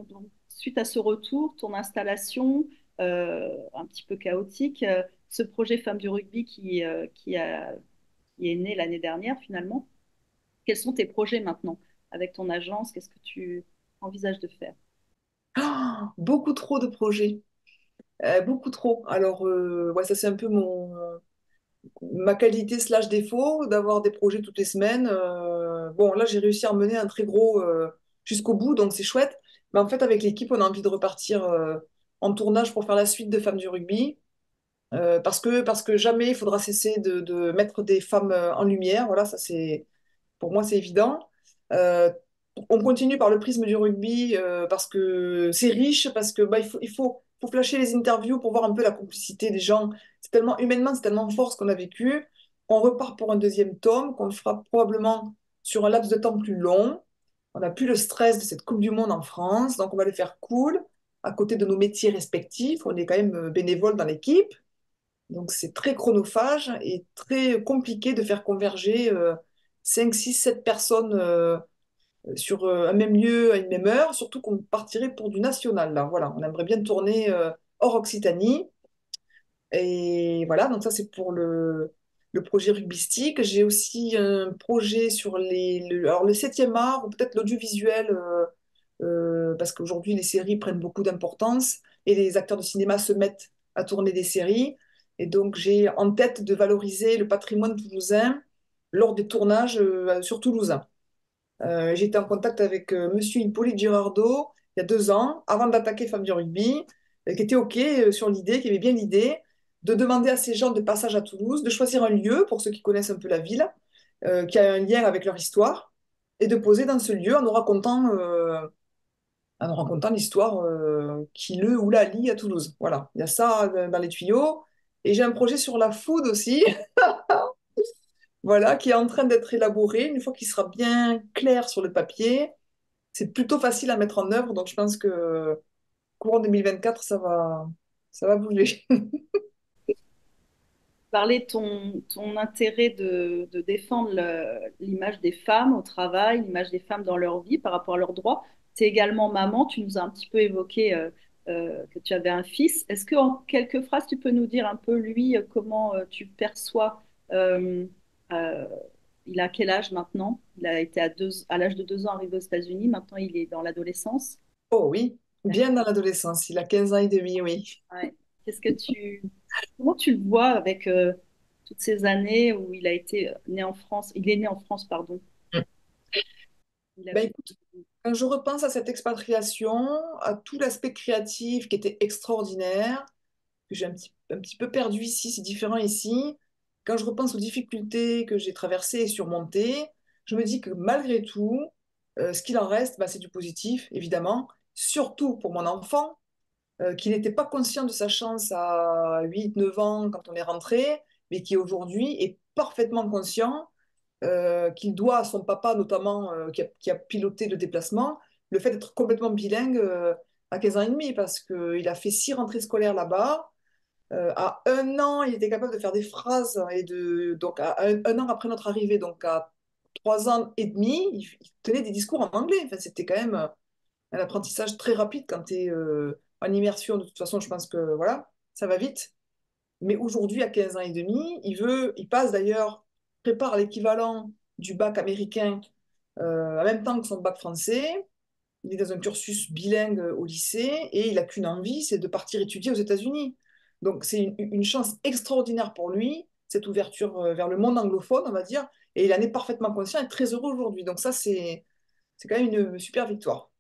donc, suite à ce retour, ton installation un petit peu chaotique, ce projet Femmes du rugby qui est né l'année dernière finalement? Quels sont tes projets maintenant avec ton agence? Qu'est-ce que tu envisages de faire? Ah, beaucoup trop de projets. Beaucoup trop. Alors, ouais, ça c'est un peu ma qualité slash défaut d'avoir des projets toutes les semaines. Bon, là, j'ai réussi à mener un très gros jusqu'au bout, donc c'est chouette. Mais en fait, avec l'équipe, on a envie de repartir en tournage pour faire la suite de Femmes du rugby. Parce que jamais il faudra cesser de mettre des femmes en lumière. Voilà, ça c'est pour moi, c'est évident. Euh, on continue par le prisme du rugby parce que c'est riche, parce que bah, faut flasher les interviews pour voir un peu la complicité des gens. C'est tellement humainement, c'est tellement fort ce qu'on a vécu. On repart pour un deuxième tome qu'on fera probablement sur un laps de temps plus long. On n'a plus le stress de cette Coupe du Monde en France, donc on va le faire cool, à côté de nos métiers respectifs. On est quand même bénévole dans l'équipe, donc c'est très chronophage et très compliqué de faire converger 5, 6, 7 personnes sur un même lieu à une même heure, surtout qu'on partirait pour du national, là. Voilà, on aimerait bien tourner hors Occitanie. Et voilà, donc ça c'est pour le projet rugbystique. J'ai aussi un projet sur alors le septième art, ou peut-être l'audiovisuel, parce qu'aujourd'hui les séries prennent beaucoup d'importance et les acteurs de cinéma se mettent à tourner des séries. Et donc j'ai en tête de valoriser le patrimoine toulousain lors des tournages sur Toulousain. J'ai été en contact avec Monsieur Hippolyte Girardot il y a 2 ans, avant d'attaquer Femmes du rugby, qui était OK sur l'idée, qui avait bien l'idée de demander à ces gens de passage à Toulouse de choisir un lieu, pour ceux qui connaissent un peu la ville, qui a un lien avec leur histoire, et de poser dans ce lieu en nous racontant l'histoire qui le ou la lie à Toulouse. Voilà, il y a ça dans les tuyaux. Et j'ai un projet sur la food aussi, voilà, qui est en train d'être élaboré. Une fois qu'il sera bien clair sur le papier, c'est plutôt facile à mettre en œuvre, donc je pense que courant 2024, ça va bouger. Parler de ton intérêt de défendre l'image des femmes au travail, l'image des femmes dans leur vie par rapport à leurs droits. Tu es également maman, tu nous as un petit peu évoqué que tu avais un fils. Est-ce que en quelques phrases, tu peux nous dire un peu, lui, comment tu perçois, euh, euh, il a quel âge maintenant? Il a été à l'âge de 2 ans arrivé aux États-Unis, maintenant il est dans l'adolescence. Oh oui, bien dans l'adolescence, il a 15 ans et demi, oui. Ouais. Qu'est-ce que comment tu le vois avec toutes ces années où il a été né en France, il est né en France, pardon. Il a Ben vécu. écoute, quand je repense à cette expatriation, à tout l'aspect créatif qui était extraordinaire, que j'ai un petit peu perdu ici, c'est différent ici, quand je repense aux difficultés que j'ai traversées et surmontées, je me dis que malgré tout, ce qu'il en reste, ben, c'est du positif, évidemment, surtout pour mon enfant, qui n'était pas conscient de sa chance à 8, 9 ans quand on est rentré, mais qui aujourd'hui est parfaitement conscient qu'il doit à son papa notamment, qui a piloté le déplacement, le fait d'être complètement bilingue à 15 ans et demi, parce qu'il a fait 6 rentrées scolaires là-bas. À 1 an, il était capable de faire des phrases, donc à un an après notre arrivée, donc à 3 ans et demi, il tenait des discours en anglais. Enfin, c'était quand même un apprentissage très rapide quand tu es en immersion. De toute façon, je pense que voilà, ça va vite. Mais aujourd'hui, à 15 ans et demi, il passe d'ailleurs, prépare l'équivalent du bac américain en même temps que son bac français. Il est dans un cursus bilingue au lycée et il n'a qu'une envie, c'est de partir étudier aux États-Unis. Donc c'est une chance extraordinaire pour lui, cette ouverture vers le monde anglophone, on va dire, et il en est parfaitement conscient et très heureux aujourd'hui. Donc ça, c'est quand même une super victoire.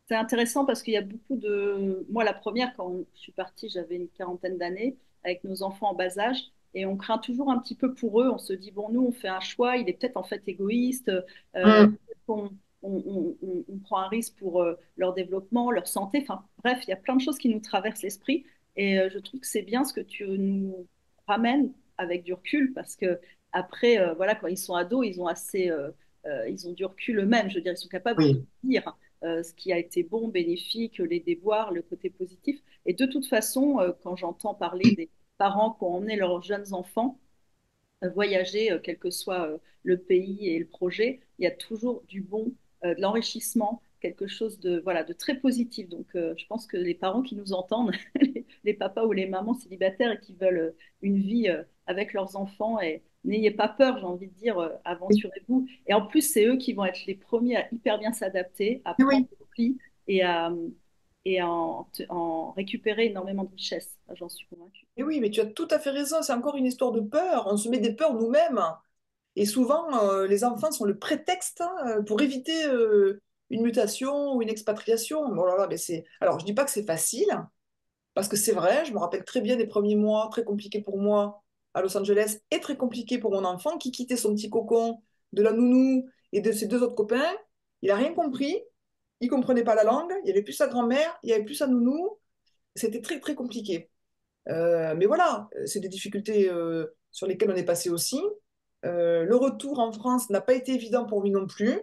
C'est intéressant parce qu'il y a beaucoup de... Moi, la première, quand je suis partie, j'avais une quarantaine d'années avec nos enfants en bas âge et on craint toujours un petit peu pour eux. On se dit, bon, nous, on fait un choix, il est peut-être en fait égoïste. Mm. On, on prend un risque pour leur développement, leur santé. Enfin, bref, il y a plein de choses qui nous traversent l'esprit et je trouve que c'est bien ce que tu nous ramènes avec du recul parce que après, voilà, quand ils sont ados, ils ont ils ont du recul eux-mêmes. Je veux dire, ils sont capables de Oui, dire ce qui a été bon, bénéfique, les déboires, le côté positif. Et de toute façon, quand j'entends parler des parents qui ont emmené leurs jeunes enfants voyager, quel que soit le pays et le projet, il y a toujours du bon, de l'enrichissement, quelque chose de, voilà, de très positif. Donc, je pense que les parents qui nous entendent, les papas ou les mamans célibataires et qui veulent une vie avec leurs enfants, et n'ayez pas peur, j'ai envie de dire, aventurez-vous. Et en plus, c'est eux qui vont être les premiers à hyper bien s'adapter, à prendre oui. le pli et à en récupérer énormément de richesses. J'en suis convaincue. Et oui, mais tu as tout à fait raison, c'est encore une histoire de peur. On se met des peurs nous-mêmes. Et souvent, les enfants sont le prétexte pour éviter une mutation ou une expatriation. Oh là là, mais c'est... Alors, je dis pas que c'est facile, parce que c'est vrai, je me rappelle très bien des premiers mois, très compliqués pour moi à Los Angeles, et très compliqués pour mon enfant qui quittait son petit cocon de la nounou et de ses 2 autres copains. Il n'a rien compris, il comprenait pas la langue, il n'y avait plus sa grand-mère, il n'y avait plus sa nounou. C'était très, très compliqué. Mais voilà, c'est des difficultés sur lesquelles on est passé aussi. Le retour en France n'a pas été évident pour lui non plus.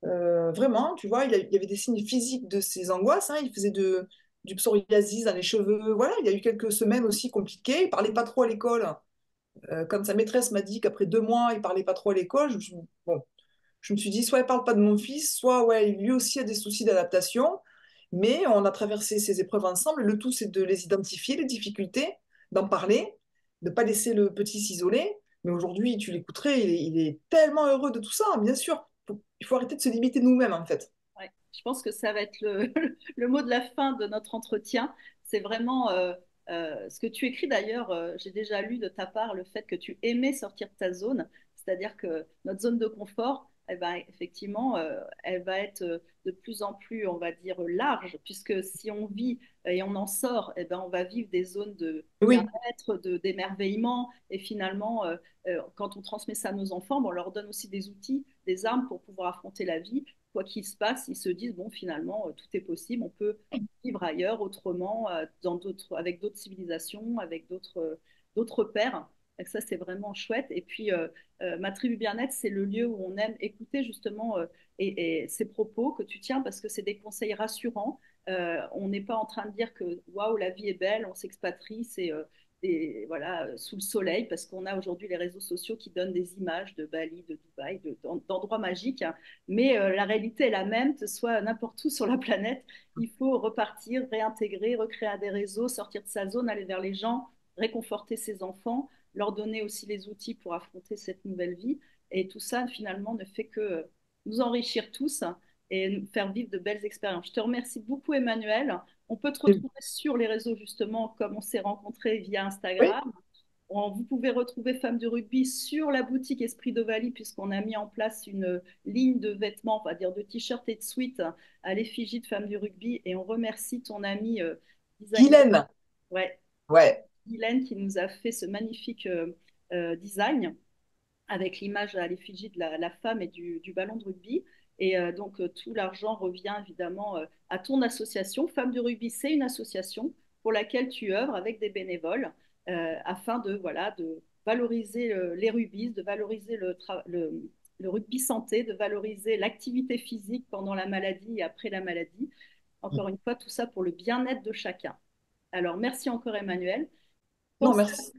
Vraiment, tu vois, il y avait des signes physiques de ses angoisses, hein. Il faisait du psoriasis dans les cheveux. Voilà, il y a eu quelques semaines aussi compliquées. Il parlait pas trop à l'école. Quand sa maîtresse m'a dit qu'après 2 mois, il parlait pas trop à l'école, bon, je me suis dit, soit il parle pas de mon fils, soit ouais, lui aussi a des soucis d'adaptation. Mais on a traversé ces épreuves ensemble. Le tout, c'est de les identifier, les difficultés, d'en parler, de ne pas laisser le petit s'isoler. Mais aujourd'hui, tu l'écouterais, il est tellement heureux de tout ça, bien sûr. Il faut arrêter de se limiter nous-mêmes, en fait. Ouais. Je pense que ça va être le mot de la fin de notre entretien. C'est vraiment ce que tu écris d'ailleurs. J'ai déjà lu de ta part le fait que tu aimais sortir de ta zone, c'est-à-dire que notre zone de confort, eh ben, effectivement, elle va être de plus en plus, on va dire, large, puisque si on vit et on en sort, eh ben, on va vivre des zones de Oui, bien-être, d'émerveillement, et finalement, quand on transmet ça à nos enfants, bon, on leur donne aussi des outils, des armes pour pouvoir affronter la vie quoi qu'il se passe, ils se disent, bon, finalement, tout est possible, on peut vivre ailleurs, autrement, avec d'autres civilisations, avec d'autres pères. Donc ça, c'est vraiment chouette. Et puis, ma tribu bien-être, c'est le lieu où on aime écouter justement et ces propos que tu tiens parce que c'est des conseils rassurants. On n'est pas en train de dire que waouh, la vie est belle, on s'expatrie, c'est voilà, sous le soleil, parce qu'on a aujourd'hui les réseaux sociaux qui donnent des images de Bali, de Dubaï, d'endroits magiques. Mais la réalité est la même, que ce soit n'importe où sur la planète. Il faut repartir, réintégrer, recréer des réseaux, sortir de sa zone, aller vers les gens, réconforter ses enfants, leur donner aussi les outils pour affronter cette nouvelle vie. Et tout ça, finalement, ne fait que nous enrichir tous et nous faire vivre de belles expériences. Je te remercie beaucoup, Emmanuel. On peut te retrouver sur les réseaux, justement, comme on s'est rencontrés via oui. Instagram. Vous pouvez retrouver Femmes du Rugby sur la boutique Esprit d'Ovalie, puisqu'on a mis en place une ligne de vêtements, on va dire de t-shirts et de sweats à l'effigie de Femmes du Rugby. Et on remercie ton ami designer, Guylaine, ouais, ouais. Guylaine, qui nous a fait ce magnifique design avec l'image à l'effigie de la femme et du ballon de rugby. Et donc, tout l'argent revient évidemment à ton association. Femmes du rugby, c'est une association pour laquelle tu œuvres avec des bénévoles afin de, voilà, de valoriser les rugbys, de valoriser le rugby santé, de valoriser l'activité physique pendant la maladie et après la maladie. Encore une fois, tout ça pour le bien-être de chacun. Alors, merci encore, Emmanuel. Non, Pense, merci.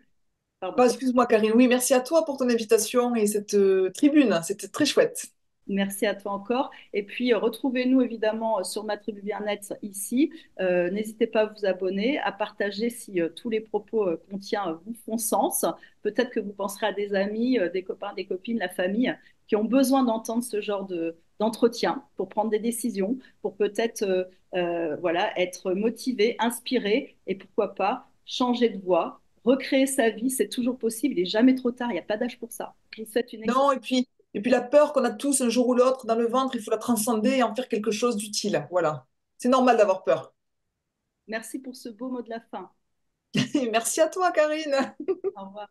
pardon. Bah, excuse-moi, Karine. Oui, merci à toi pour ton invitation et cette tribune. C'était très chouette. Merci à toi encore. Et puis, retrouvez-nous évidemment sur ma tribu bien-être ici. N'hésitez pas à vous abonner, à partager si tous les propos qu'on tient vous font sens. Peut-être que vous penserez à des amis, des copains, des copines, la famille, qui ont besoin d'entendre ce genre d'entretien pour prendre des décisions, pour peut-être voilà, être motivé, inspiré et pourquoi pas changer de voie, recréer sa vie. C'est toujours possible. Il n'est jamais trop tard. Il n'y a pas d'âge pour ça. Je vous souhaite une excellente. Non, et puis la peur qu'on a tous un jour ou l'autre dans le ventre, il faut la transcender et en faire quelque chose d'utile. Voilà. C'est normal d'avoir peur. Merci pour ce beau mot de la fin. Merci à toi, Karine. Au revoir.